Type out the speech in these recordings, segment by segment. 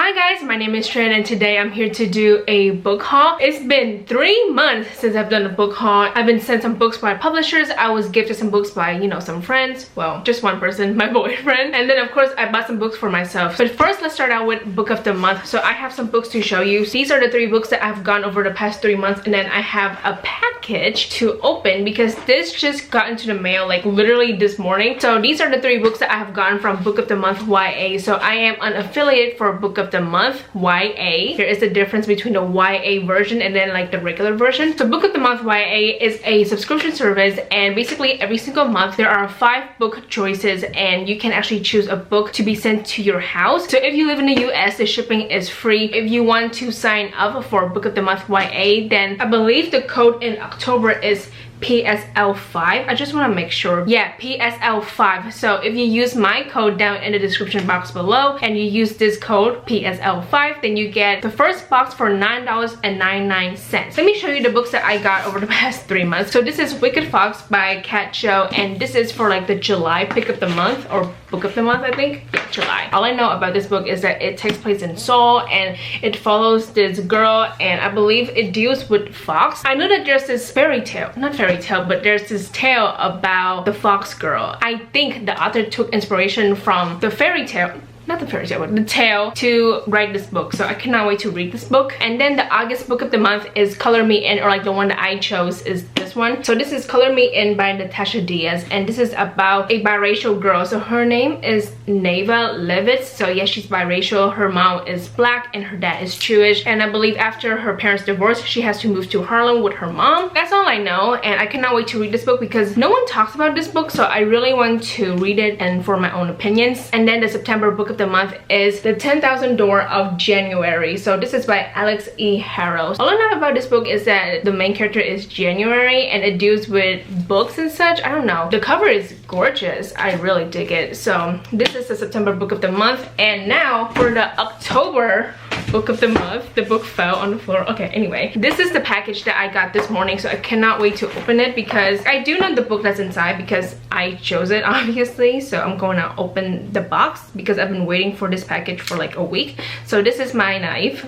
Hi guys, my name is Trinh and today I'm here to do a book haul. It's been 3 months since I've done a book haul. I've been sent some books by publishers. I was gifted some books by, some friends. Well, just one person, my boyfriend. And then of course I bought some books for myself. But first let's start out with book of the month. So I have some books to show you. These are the 3 books that I've gone over the past 3 months, and then I have a package to open because this just got into the mail like literally this morning. So these are the 3 books that I have gotten from Book of the Month YA. So I am an affiliate for Book of the Month YA. There is a difference between the YA version and then like the regular version. So Book of the Month YA is a subscription service, and basically every single month there are 5 book choices and you can actually choose a book to be sent to your house. So if you live in the US, the shipping is free. If you want to sign up for Book of the Month YA, then I believe the code in October is PSL5. I just want to make sure. Yeah, PSL5. So if you use my code down in the description box below and you use this code PSL5, then you get the first box for $9.99. Let me show you the books that I got over the past 3 months. So this is Wicked Fox by Kat Cho, and this is for like the July pick of the month or book of the month, I think. Yeah, July. All I know about this book is that it takes place in Seoul and it follows this girl, and I believe it deals with fox. I know that there's this fairy tale, not fairy tale, but there's this tale about the fox girl. I think the author took inspiration from the fairy tale, not the fairy tale, but the tale, to write this book. So I cannot wait to read this book. And then the August book of the month is Color Me In, or like the one that I chose is this one. So this is Color Me In by Natasha Diaz, and this is about a biracial girl. So her name is Neva Levitz. So yeah, she's biracial. Her mom is black and her dad is Jewish, and I believe after her parents divorced, she has to move to Harlem with her mom. That's all I know, and I cannot wait to read this book because no one talks about this book, so I really want to read it and form my own opinions. And then the September book of the month is The 10,000 Door of January. So this is by Alex E. Hallows. All I know about this book is that the main character is January and it deals with books and such. I don't know. The cover is gorgeous. I really dig it. So this is the September book of the month, and now for the October book of the month. The book fell on the floor. Okay, anyway, this is the package that I got this morning, so I cannot wait to open it because I do know the book that's inside because I chose it, obviously. So I'm going to open the box because I've been waiting for this package for like a week. So this is my knife.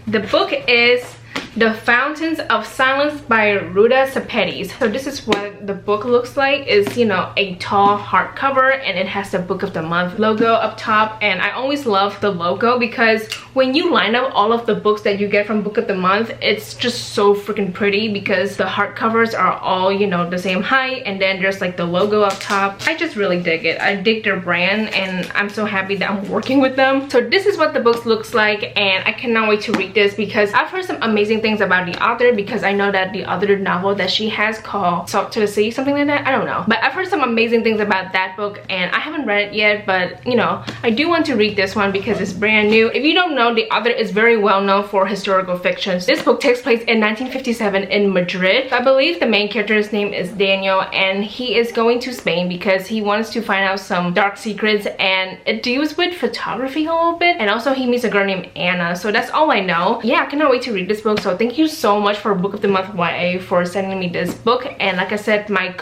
The book is The Fountains of Silence by Ruda Sepetys. So this is what the book looks like. It's, a tall hardcover, and it has the Book of the Month logo up top. And I always love the logo because when you line up all of the books that you get from Book of the Month, it's just so freaking pretty because the hardcovers are all, the same height, and then there's like the logo up top. I just really dig it. I dig their brand, and I'm so happy that I'm working with them. So this is what the book looks like, and I cannot wait to read this because I've heard some amazing things about the author, because I know that the other novel that she has called Salt to the Sea, something like that, I don't know, but I've heard some amazing things about that book and I haven't read it yet. But I do want to read this one because it's brand new. If you don't know, the author is very well known for historical fictions. This book takes place in 1957 in Madrid. I believe the main character's name is Daniel, and he is going to Spain because he wants to find out some dark secrets, and it deals with photography a little bit, and also he meets a girl named Anna. So that's all I know. Yeah, I cannot wait to read this book. So thank you so much for Book of the Month YA for sending me this book. And like I said, my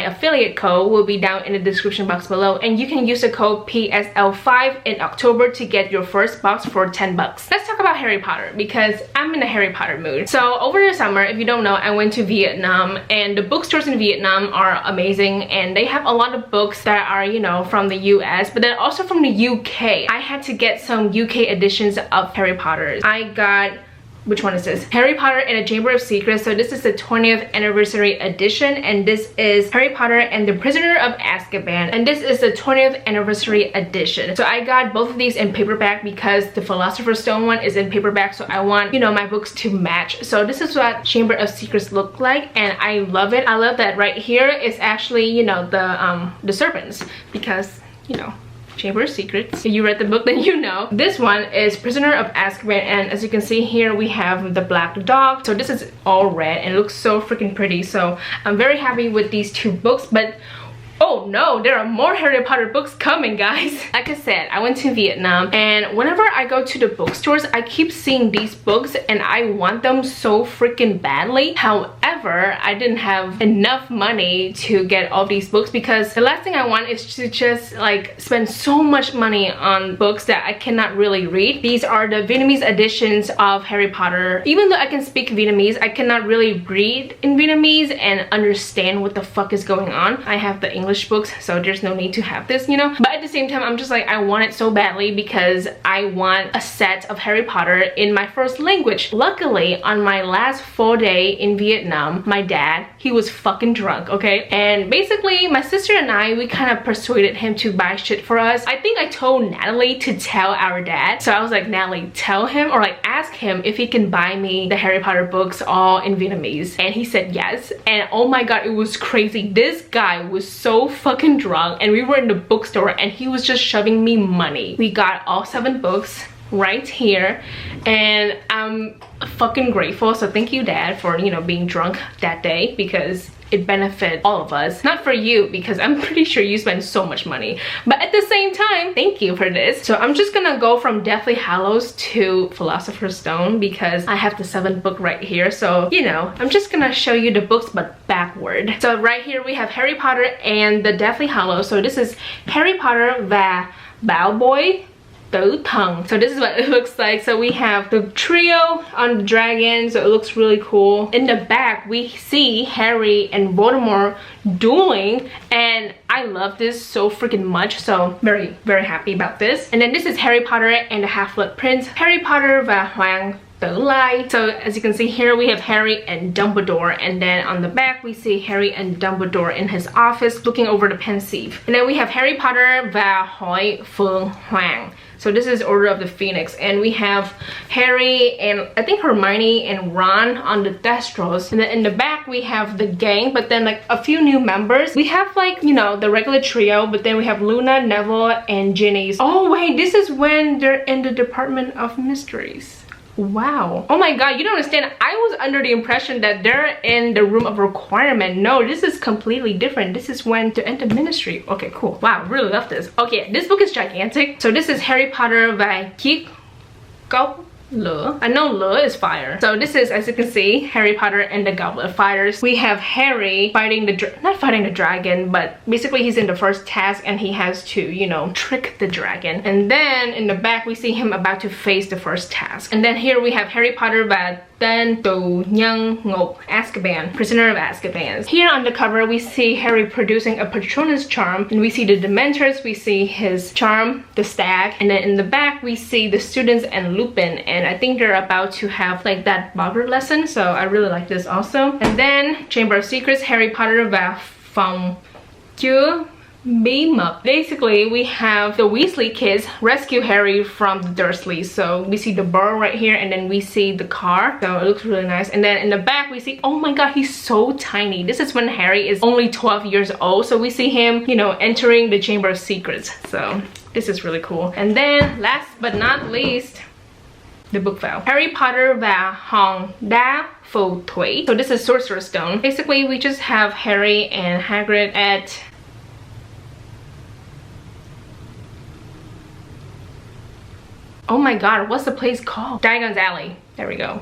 affiliate code will be down in the description box below, and you can use the code PSL5 in October to get your first box for 10 bucks. Let's talk about Harry Potter because I'm in a Harry Potter mood. So over the summer, if you don't know, I went to Vietnam, and the bookstores in Vietnam are amazing, and they have a lot of books that are, from the US, but then also from the UK. I had to get some UK editions of Harry Potter. I got, which one is this? Harry Potter and the Chamber of Secrets. So this is the 20th anniversary edition, and this is Harry Potter and the Prisoner of Azkaban, and this is the 20th anniversary edition. So I got both of these in paperback because the Philosopher's Stone one is in paperback, so I want, my books to match. So this is what Chamber of Secrets look like, and I love it. I love that right here is actually, the serpents, because, Chamber of Secrets. If you read the book, then you know. This one is Prisoner of Azkaban, and as you can see here, we have the black dog. So this is all red and it looks so freaking pretty. So I'm very happy with these 2 books. But Oh no, there are more Harry Potter books coming, guys. Like I said, I went to Vietnam, and whenever I go to the bookstores, I keep seeing these books and I want them so freaking badly. However, I didn't have enough money to get all these books because the last thing I want is to just like spend so much money on books that I cannot really read. These are the Vietnamese editions of Harry Potter. Even though I can speak Vietnamese, I cannot really read in Vietnamese and understand what the fuck is going on. I have the English books, so there's no need to have this, you know. But at the same time, I'm just like, I want it so badly because I want a set of Harry Potter in my first language. Luckily, on my last full day in Vietnam, my dad, he was fucking drunk, okay? And basically, my sister and I, we kind of persuaded him to buy shit for us. I think I told Natalie to tell our dad. So I was like, Natalie, tell him or like ask him if he can buy me the Harry Potter books all in Vietnamese. And he said yes. And oh my god, it was crazy. This guy was so fucking drunk, and we were in the bookstore and he was just shoving me money. We got all 7 books right here, and I'm fucking grateful. So thank you, Dad, for, you know, being drunk that day, because it benefit all of us. Not for you, because I'm pretty sure you spend so much money, but at the same time, thank you for this. So I'm just gonna go from Deathly Hallows to Philosopher's Stone because I have the 7th book right here. So, you know, I'm just gonna show you the books but backward. So right here we have Harry Potter and the Deathly Hallows. So this is Harry Potter và Bảo Bối Tử Thần. So this is what it looks like. So we have the trio on the dragon, so it looks really cool. In the back we see Harry and Voldemort dueling, and I love this so freaking much, so very happy about this. And then this is Harry Potter and the Half-Blood Prince, Harry Potter và Hoàng Tử Lai. So as you can see here, we have Harry and Dumbledore, and then on the back we see Harry and Dumbledore in his office looking over the pensieve. And then we have Harry Potter và Hội Phượng Hoàng. So this is Order of the Phoenix, and we have Harry and I think Hermione and Ron on the Thestros. And then in the back we have the gang, but then like a few new members. We have like, you know, the regular trio, but then we have Luna, Neville, and Ginny. Oh wait, this is when they're in the Department of Mysteries. Wow. Oh my god, you don't understand. I was under the impression that they're in the Room of Requirement. No, this is completely different. This is when to enter ministry. Okay, cool. Wow, really love this. Okay, this book is gigantic. So this is Harry Potter và Chiếc Cốc Lửa. I know lửa is fire. So this is, as you can see, Harry Potter and the Goblet of Fires. We have Harry fighting not fighting the dragon, but basically he's in the first task and he has to, you know, trick the dragon. And then in the back we see him about to face the first task. And then here we have Harry Potter và Tên Tù Nhân Ngục Azkaban, Prisoner of Azkaban. Here on the cover we see Harry producing a Patronus charm, and we see the Dementors, we see his charm, the stag, and then in the back we see the students and Lupin, and I think they're about to have like that Bogart lesson, so I really like this also. And then Chamber of Secrets, Harry Potter và Phòng Chứa Bí Mật. Basically we have the Weasley kids rescue Harry from the Dursleys. So we see the burrow right here, and then we see the car, so it looks really nice. And then in the back we see, oh my god, he's so tiny. This is when Harry is only 12 years old, so we see him, you know, entering the Chamber of Secrets. So this is really cool. And then last but not least, the book file. Harry Potter và Hòn Đá Phù Thủy. So this is Sorcerer's Stone. Basically we just have Harry and Hagrid at oh my god, what's the place called? Diagon's Alley. There we go.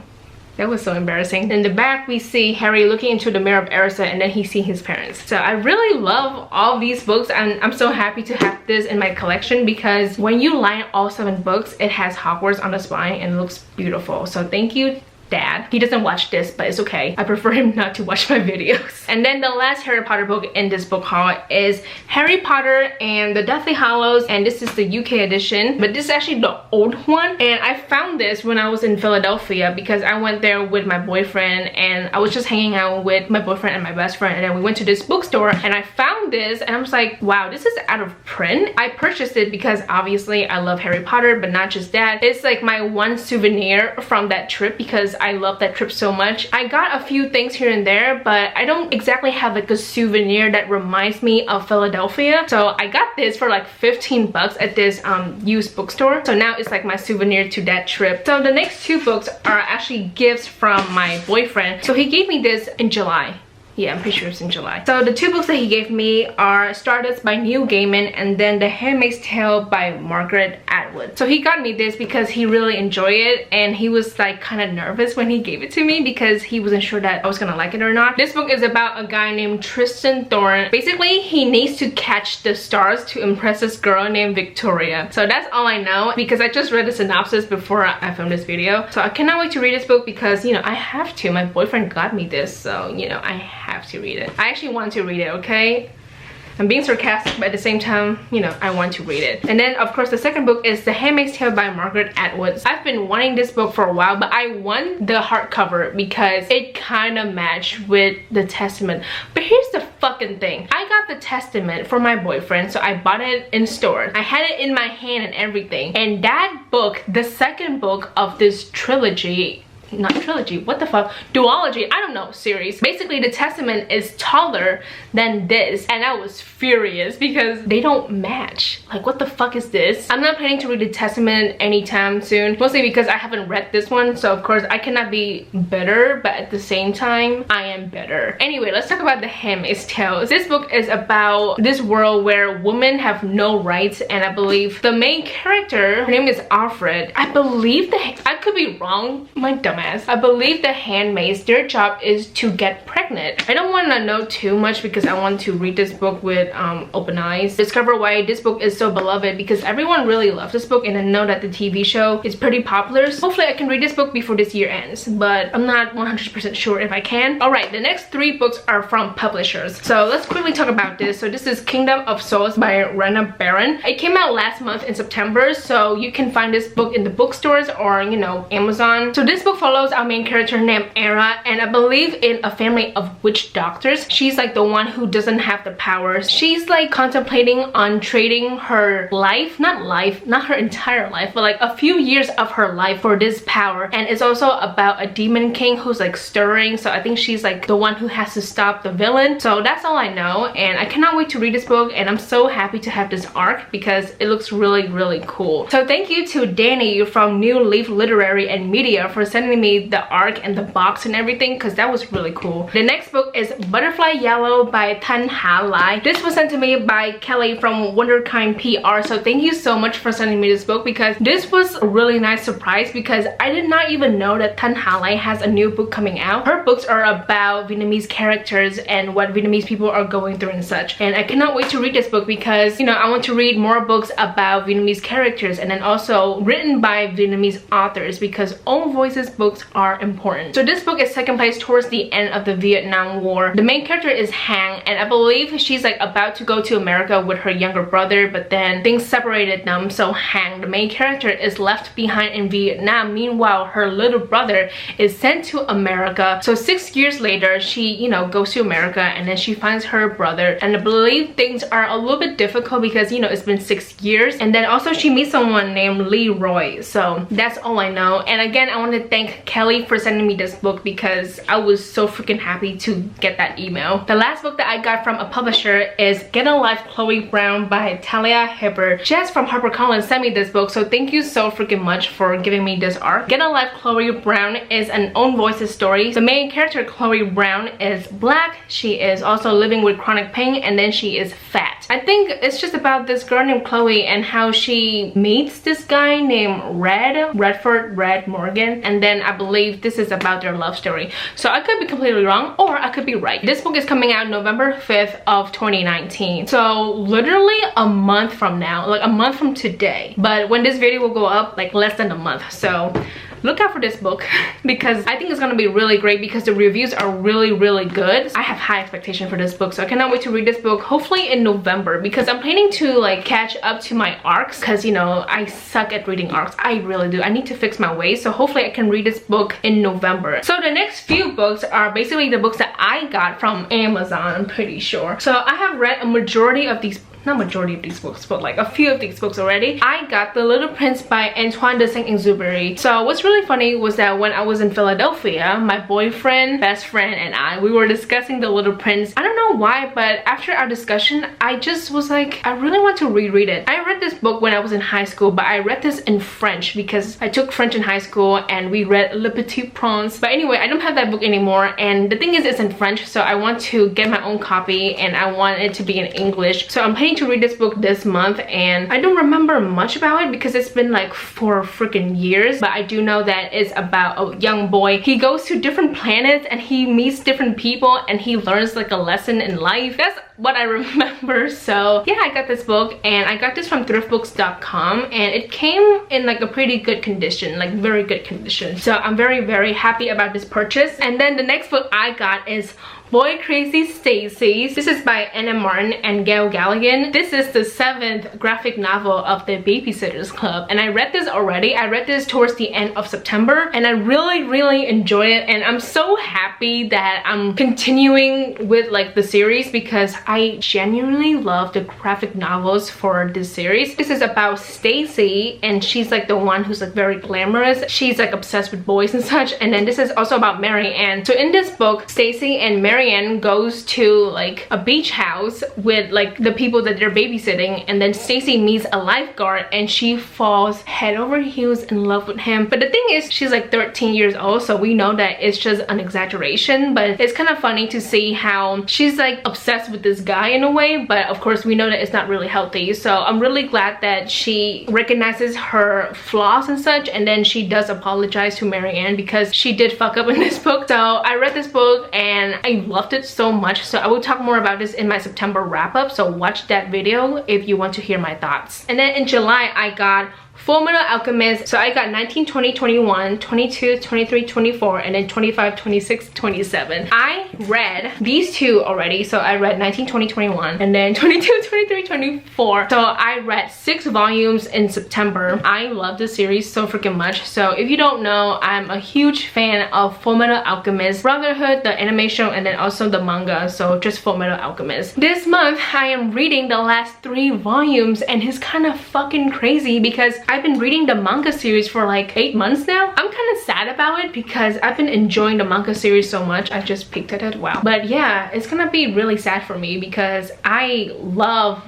That was so embarrassing. In the back we see Harry looking into the mirror of Erised, and then he sees his parents. So I really love all these books, and I'm so happy to have this in my collection because when you line all 7 books, it has Hogwarts on the spine and it looks beautiful. So thank you, Dad. He doesn't watch this, but it's okay. I prefer him not to watch my videos. And then the last Harry Potter book in this book haul is Harry Potter and the Deathly Hallows, and this is the UK edition, but this is actually the old one. And I found this when I was in Philadelphia because I went there with my boyfriend, and I was just hanging out with my boyfriend and my best friend, and then we went to this bookstore and I found this, and I was like, wow, this is out of print. I purchased it because obviously I love Harry Potter, but not just that. It's like my one souvenir from that trip because I love that trip so much. I got a few things here and there, but I don't exactly have like a souvenir that reminds me of Philadelphia. So I got this for like 15 bucks at this used bookstore. So now it's like my souvenir to that trip. So the next 2 books are actually gifts from my boyfriend. So he gave me this in July. Yeah, I'm pretty sure it's in July. So the 2 books that he gave me are Stardust by Neil Gaiman and then The Handmaid's Tale by Margaret Atwood. So he got me this because he really enjoyed it and he was like kind of nervous when he gave it to me because he wasn't sure that I was gonna like it or not. This book is about a guy named Tristan Thorne. Basically, he needs to catch the stars to impress this girl named Victoria. So that's all I know because I just read the synopsis before I filmed this video. So I cannot wait to read this book because, you know, I have to. My boyfriend got me this, so, you know, I have to read it. I actually want to read it, okay? I'm being sarcastic, but at the same time, you know, I want to read it. And then, of course, the second book is The Handmaid's Tale by Margaret Atwood. I've been wanting this book for a while, but I want the hardcover because it kind of matched with the Testament. But here's the fucking thing. I got the Testament for my boyfriend, so I bought it in store. I had it in my hand and everything. And that book, the second book of this trilogy, not trilogy, what the fuck, duology, I don't know, series. Basically, the Testament is taller than this, and I was furious because they don't match. Like, what the fuck is this? I'm not planning to read the Testament anytime soon, mostly because I haven't read this one, so of course I cannot be better, but at the same time, I am better. Anyway, let's talk about The Handmaid's Tale. This book is about this world where women have no rights, and I believe the main character, her name is Alfred. I believe I could be wrong, my dumbass. I believe the handmaids, their job is to get pregnant. I don't want to know too much because I want to read this book with open eyes. Discover why this book is so beloved because everyone really loves this book and I know that the TV show is pretty popular. So hopefully I can read this book before this year ends, but I'm not 100% sure if I can. Alright, the next 3 books are from publishers. So let's quickly talk about this. So this is Kingdom of Souls by Rena Barron. It came out last month in September, so you can find this book in the bookstores or, you know, Amazon. So this book follows our main character named Era, and I believe in a family of witch doctors. She's like the one who doesn't have the powers. She's like contemplating on trading her life, not her entire life, but like a few years of her life for this power. And it's also about a demon king who's like stirring, so I think she's like the one who has to stop the villain. So that's all I know, and I cannot wait to read this book, and I'm so happy to have this arc because it looks really cool. So thank you to Danny from New Leaf Literary and Media for sending me the arc and the box and everything because that was really cool. The next book is Butterfly Yellow by Thanh Hà Lai. This was sent to me by Kelly from Wonderkind PR, so thank you so much for sending me this book because this was a really nice surprise because I did not even know that Thanh Hà Lai has a new book coming out. Her books are about Vietnamese characters and what Vietnamese people are going through and such, and I cannot wait to read this book because, you know, I want to read more books about Vietnamese characters and then also written by Vietnamese authors because own voices books are important. So this book is taking place towards the end of the Vietnam War. The main character is Hang, and I believe she's like about to go to America with her younger brother, but then things separated them. So Hang, the main character, is left behind in Vietnam. Meanwhile, her little brother is sent to America. So 6 years later, she, you know, goes to America and then she finds her brother, and I believe things are a little bit difficult because, you know, it's been 6 years. And then also she meets someone named Leroy. So that's all I know. And again, I want to thank Kelly for sending me this book because I was so freaking happy to get that email. The last book that I got from a publisher is Get a Life Chloe Brown by Talia Hibbert. Jess from HarperCollins sent me this book, so thank you so freaking much for giving me this arc. Get a Life Chloe Brown is an own voices story. The main character, Chloe Brown, is black. She is also living with chronic pain, and then she is fat. I think it's just about this girl named Chloe and how she meets this guy named Redford Morgan, and then I believe this is about their love story. So I could be completely wrong or I could be right. This book is coming out November 5th of 2019. So literally a month from now, like a month from today. But when this video will go up, like less than a month. So look out for this book because I think it's gonna be really great because the reviews are really good. I have high expectation for this book, so I cannot wait to read this book, hopefully in November, because I'm planning to like catch up to my arcs because, you know, I suck at reading arcs. I really do. I need to fix my ways, so hopefully I can read this book in November. So the next few books are basically the books that I got from Amazon, I'm pretty sure. So I have read a majority of these not majority of these books, but like a few of these books already. I got The Little Prince by Antoine de Saint-Exupéry. So what's really funny was that when I was in Philadelphia, my boyfriend, best friend, and we were discussing The Little Prince. I don't know why, but after our discussion, I just was like, I really want to reread it. I read this book when I was in high school, but I read this in French because I took French in high school and we read Le Petit Prince. But anyway, I don't have that book anymore, and the thing is, it's in French, so I want to get my own copy and I want it to be in English. So I'm planning to read this book this month, and I don't remember much about it because it's been like 4 freaking years, but I do know that it's about a young boy. He goes to different planets and he meets different people and he learns like a lesson in life. That's what I remember. So yeah, I got this book, and I got this from thriftbooks.com, and it came in like a pretty good condition, like very good condition. So I'm very happy about this purchase. And then the next book I got is Boy Crazy Stacy. This is by Anna Martin and Gail Galligan. This is the 7th graphic novel of the Babysitters Club, and I read this already. I read this towards the end of September, and I really enjoyed it, and I'm so happy that I'm continuing with like the series because I genuinely love the graphic novels for this series. This is about Stacy, and she's like the one who's like very glamorous. She's like obsessed with boys and such. And then this is also about Mary Ann. So in this book, Stacy and Mary Ann goes to like a beach house with like the people that they're babysitting, and then Stacy meets a lifeguard and she falls head over heels in love with him. But the thing is, she's like 13 years old, so we know that it's just an exaggeration, but it's kind of funny to see how she's like obsessed with this guy in a way, but of course we know that it's not really healthy. So I'm really glad that she recognizes her flaws and such, and then she does apologize to Mary Ann because she did fuck up in this book. So I read this book and I loved it so much, so I will talk more about this in my September wrap-up, so watch that video if you want to hear my thoughts. And then in July I got Fullmetal Alchemist. So I got 19, 20, 21, 22, 23, 24, and then 25, 26, 27. I read these 2 already. So I read 19, 20, 21, and then 22, 23, 24. So I read 6 volumes in September. I love this series so freaking much. So if you don't know, I'm a huge fan of Fullmetal Alchemist Brotherhood, the anime show, and then also the manga. So just Fullmetal Alchemist. This month I am reading the last 3 volumes, and it's kind of fucking crazy because I've been reading the manga series for like 8 months now. I'm kind of sad about it because I've been enjoying the manga series so much. I just peeked at it, wow. But yeah, it's gonna be really sad for me because I love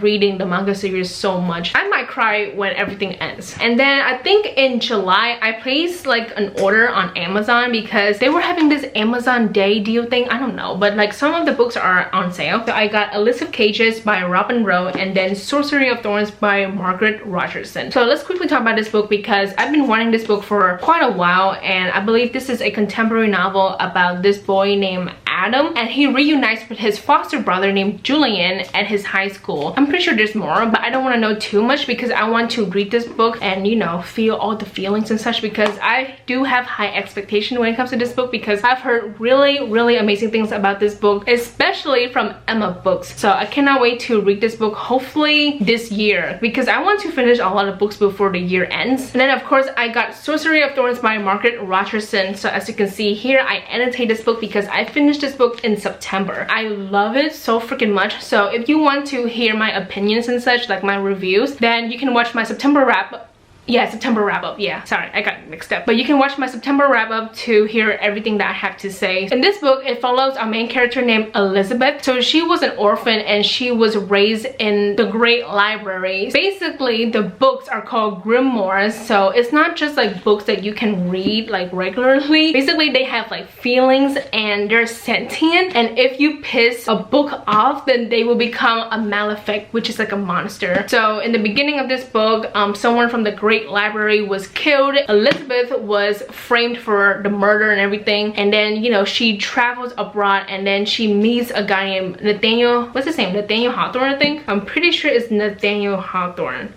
reading the manga series so much. I might cry when everything ends. And then I think in July I placed like an order on Amazon because they were having this Amazon Day deal thing. I don't know, but like some of the books are on sale. So I got A List of Cages by Robin Rowe and then Sorcery of Thorns by Margaret Rogerson. So let's quickly talk about this book because I've been wanting this book for quite a while, and I believe this is a contemporary novel about this boy named Adam, and he reunites with his foster brother named Julian at his high school. I'm pretty sure there's more, but I don't want to know too much because I want to read this book and, you know, feel all the feelings and such, because I do have high expectation when it comes to this book because I've heard really amazing things about this book, especially from Emma Books. So I cannot wait to read this book, hopefully this year, because I want to finish a lot of books before the year ends. And then of course I got Sorcery of Thorns by Margaret Rogerson. So as you can see here, I annotate this book because I finished this book in September. I love it so freaking much. So if you want to hear my opinions and such, like my reviews, then you can watch my September wrap. Yeah, September wrap-up. Yeah, sorry, I got mixed up. But you can watch my September wrap-up to hear everything that I have to say. In this book, it follows our main character named Elizabeth. So she was an orphan and she was raised in the Great Library. Basically, the books are called grimoires. So it's not just like books that you can read like regularly. Basically, they have like feelings and they're sentient. And if you piss a book off, then they will become a malefic, which is like a monster. So in the beginning of this book, someone from the Great Library was killed. Elizabeth was framed for the murder and everything, and then, you know, she travels abroad and then she meets a guy named Nathaniel, what's his name, Nathaniel Hawthorne, I think. I'm pretty sure it's Nathaniel Hawthorne.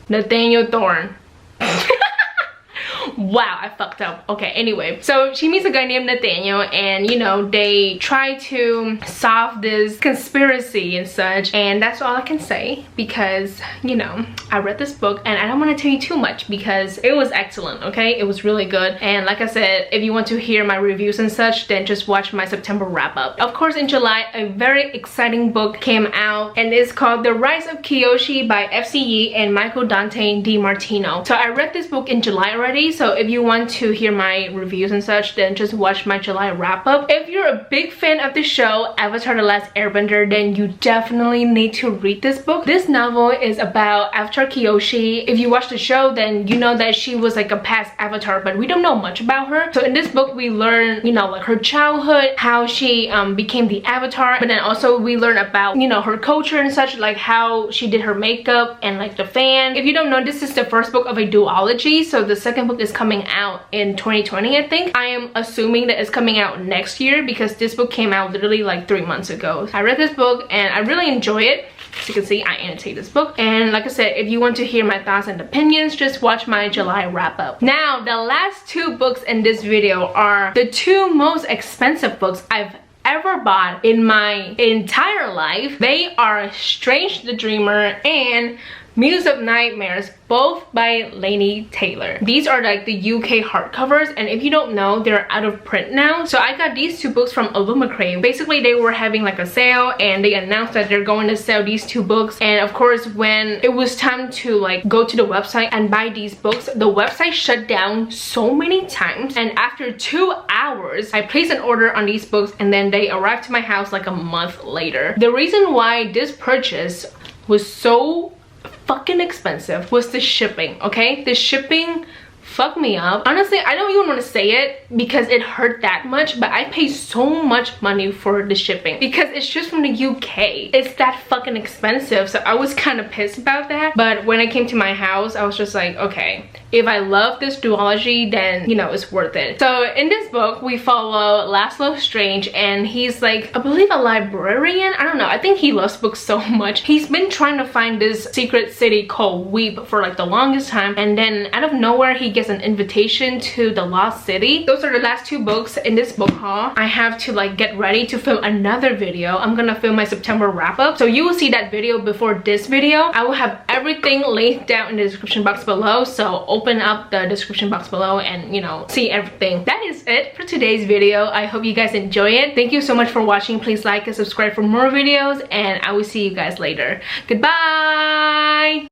Nathaniel Thorne. Wow, I fucked up. Okay, anyway, so she meets a guy named Nathaniel, and you know, they try to solve this conspiracy and such, and that's all I can say because, you know, I read this book and I don't want to tell you too much because it was excellent. Okay, it was really good, and like I said, if you want to hear my reviews and such, then just watch my September wrap-up. Of course, in July, a very exciting book came out, and it's called The Rise of Kiyoshi by FCE and Michael Dante DiMartino. So I read this book in July already, so if you want to hear my reviews and such, then just watch my July wrap-up. If you're a big fan of the show Avatar: The Last Airbender, then you definitely need to read this book. This novel is about Avatar Kiyoshi. If you watch the show, then you know that she was like a past Avatar, but we don't know much about her. So in this book, we learn, you know, like her childhood, how she became the Avatar, but then also we learn about, you know, her culture and such, like how she did her makeup and like the fan. If you don't know, this is the first book of a duology, so the second book is coming out in 2020, I think. I am assuming that it's coming out next year because this book came out literally like 3 months ago. I read this book and I really enjoy it. As you can see, I annotate this book, and like I said, if you want to hear my thoughts and opinions, just watch my July wrap-up. Now, the last 2 books in this video are the 2 most expensive books I've ever bought in my entire life. They are Strange the Dreamer and Muse of Nightmares, both by Laini Taylor. These are like the UK hardcovers, and if you don't know, they're out of print now. So I got these 2 books from Illumicrate. Basically, they were having like a sale, and they announced that they're going to sell these 2 books. And of course, when it was time to like go to the website and buy these books, the website shut down so many times, and after 2 hours, I placed an order on these books, and then they arrived to my house like a month later. The reason why this purchase was so fucking expensive was the shipping. Okay, the shipping fucked me up. Honestly, I don't even want to say it because it hurt that much, but I paid so much money for the shipping because it's just from the UK. It's that fucking expensive, so I was kind of pissed about that. But when I came to my house, I was just like, okay, if I love this duology, then you know it's worth it. So in this book, we follow Laszlo Strange, and he's like, I believe a librarian. I don't know, I think he loves books so much. He's been trying to find this secret city called Weep for like the longest time, and then out of nowhere he gets an invitation to the Lost City. Those are the last 2 books in this book haul. I have to like get ready to film another video. I'm gonna film my September wrap-up, so you will see that video before this video. I will have everything linked down in the description box below, so open up the description box below and, you know, see everything. That is it for today's video. I hope you guys enjoy it. Thank you so much for watching. Please like and subscribe for more videos, and I will see you guys later. Goodbye.